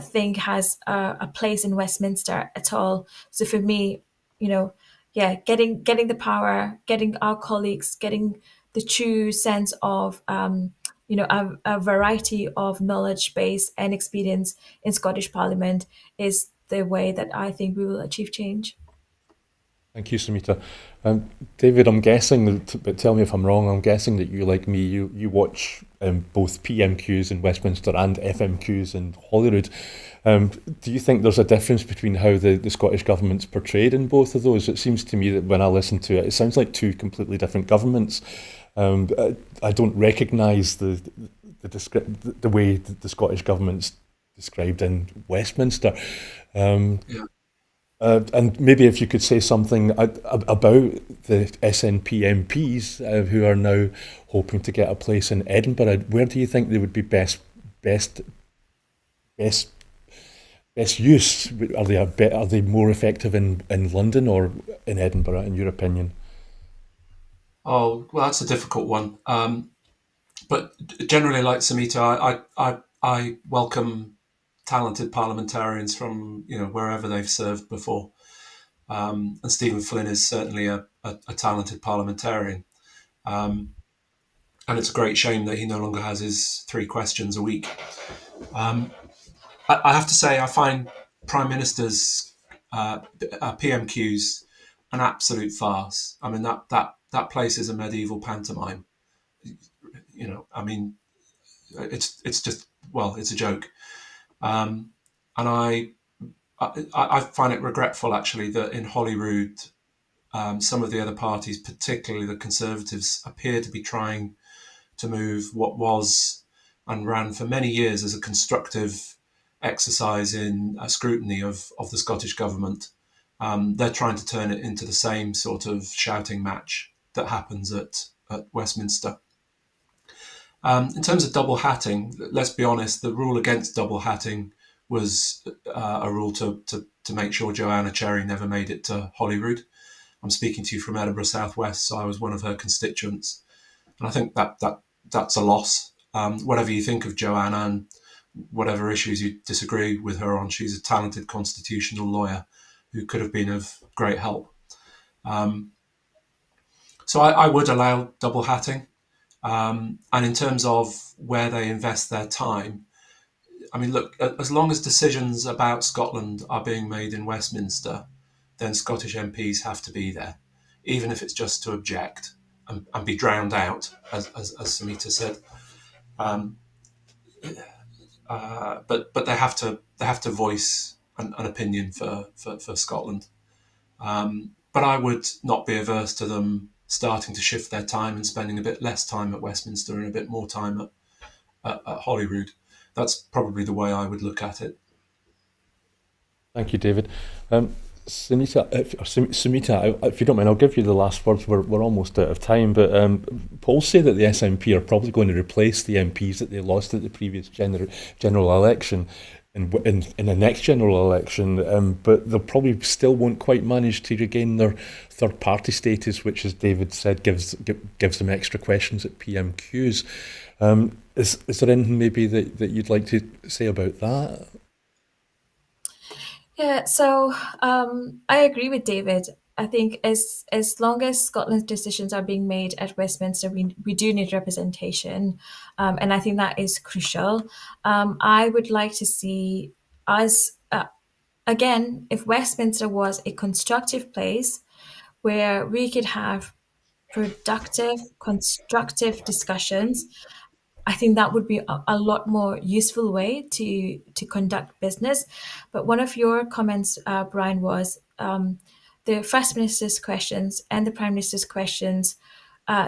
think has a place in Westminster at all. So for me, you know, yeah, getting the power, getting our colleagues, getting the true sense of a variety of knowledge base and experience in Scottish Parliament is the way that I think we will achieve change. Thank you, Sumita. David, I'm guessing, but tell me if I'm wrong, I'm guessing that you, like me, you watch both PMQs in Westminster and FMQs in Holyrood. Do you think there's a difference between how the Scottish Government's portrayed in both of those? It seems to me that when I listen to it, it sounds like two completely different governments. I don't recognise the way that the Scottish Government's described in Westminster. Yeah. And maybe if you could say something about the SNP MPs who are now hoping to get a place in Edinburgh, where do you think they would be best best best use? Are they more effective in London or in Edinburgh, in your opinion? Oh, well, that's a difficult one. But generally, like Samita, I welcome talented parliamentarians from wherever they've served before. And Stephen Flynn is certainly a talented parliamentarian. And it's a great shame that he no longer has his 3 questions a week. I have to say, I find prime ministers PMQ's an absolute farce. I mean, that place is a medieval pantomime. I mean, it's just, well, it's a joke. And I find it regretful, actually, that in Holyrood, some of the other parties, particularly the Conservatives, appear to be trying to move what was and ran for many years as a constructive exercise in scrutiny of the Scottish government. They're trying to turn it into the same sort of shouting match that happens at Westminster. In terms of double hatting, let's be honest, the rule against double hatting was a rule to make sure Joanna Cherry never made it to Holyrood. I'm speaking to you from Edinburgh South West, so I was one of her constituents. And I think that's a loss. Whatever you think of Joanna and whatever issues you disagree with her on, she's a talented constitutional lawyer who could have been of great help. So I would allow double hatting. And in terms of where they invest their time, I mean, look, as long as decisions about Scotland are being made in Westminster, then Scottish MPs have to be there, even if it's just to object and be drowned out, as Simita said. But they have to voice an opinion for Scotland. But I would not be averse to them starting to shift their time and spending a bit less time at Westminster and a bit more time at Holyrood. That's probably the way I would look at it. Thank you, David. Simita, if you don't mind, I'll give you the last words. We're almost out of time, but polls say that the SNP are probably going to replace the MPs that they lost at the previous general election in the next general election, but they probably still won't quite manage to regain their third party status, which, as David said, gives them extra questions at PMQs. Is there anything maybe that you'd like to say about that? Yeah, so I agree with David. I think as long as Scotland's decisions are being made at Westminster, we do need representation, and I think that is crucial. I would like to see us, again, if Westminster was a constructive place where we could have productive, constructive discussions, I think that would be a lot more useful way to conduct business. But one of your comments, Brian, was the First Minister's questions and the Prime Minister's questions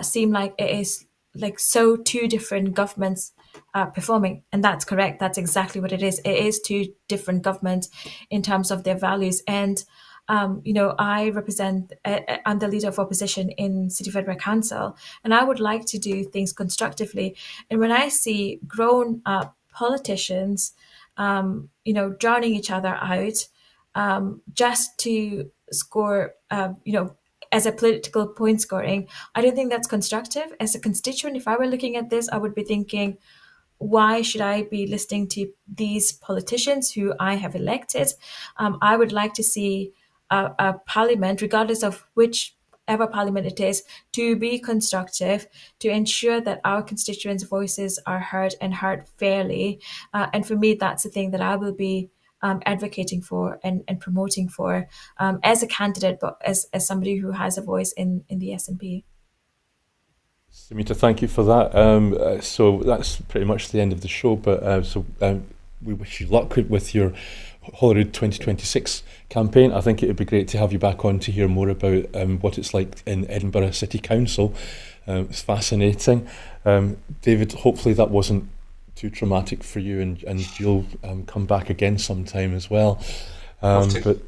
seem like it is like so two different governments performing, and that's correct. That's exactly what it is. It is two different governments in terms of their values. And I represent, I'm the leader of opposition in City Federal Council, and I would like to do things constructively. And when I see grown up politicians, drowning each other out just to score, as a political point scoring, I don't think that's constructive. As a constituent, if I were looking at this, I would be thinking, why should I be listening to these politicians who I have elected? I would like to see a parliament, regardless of whichever parliament it is, to be constructive, to ensure that our constituents' voices are heard and heard fairly. And for me, that's the thing that I will be advocating for and promoting for as a candidate, but as somebody who has a voice in the SNP. Simita, thank you for that. So that's pretty much the end of the show, but we wish you luck with your Holyrood 2026 campaign. I think it would be great to have you back on to hear more about what it's like in Edinburgh City Council. It's fascinating. David, hopefully that wasn't too traumatic for you, and you'll come back again sometime as well. But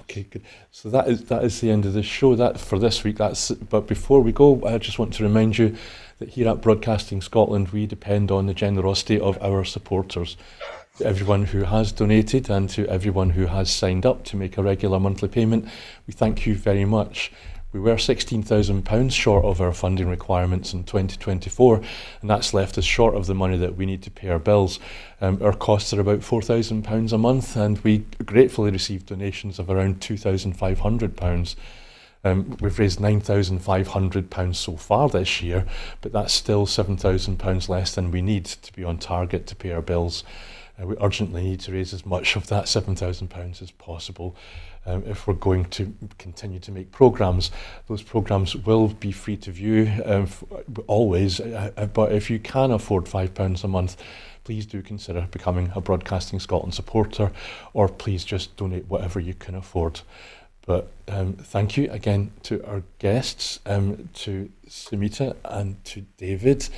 okay, good. So that is the end of the show. That for this week. But before we go, I just want to remind you that here at Broadcasting Scotland, we depend on the generosity of our supporters. To everyone who has donated and to everyone who has signed up to make a regular monthly payment, we thank you very much. We were £16,000 short of our funding requirements in 2024, and that's left us short of the money that we need to pay our bills. Our costs are about £4,000 a month, and we gratefully received donations of around £2,500. We've raised £9,500 so far this year, but that's still £7,000 less than we need to be on target to pay our bills. We urgently need to raise as much of that £7,000 as possible. If we're going to continue to make programmes, those programmes will be free to view always, but if you can afford £5 a month, please do consider becoming a Broadcasting Scotland supporter, or please just donate whatever you can afford. But thank you again to our guests, to Simita and to David.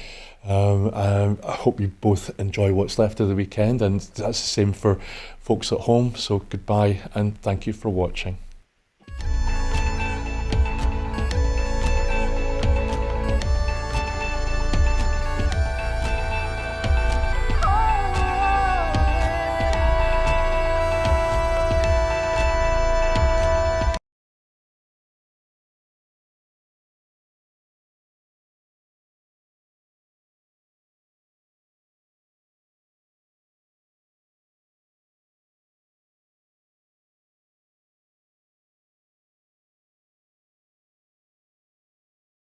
I hope you both enjoy what's left of the weekend, and that's the same for folks at home. So goodbye and thank you for watching.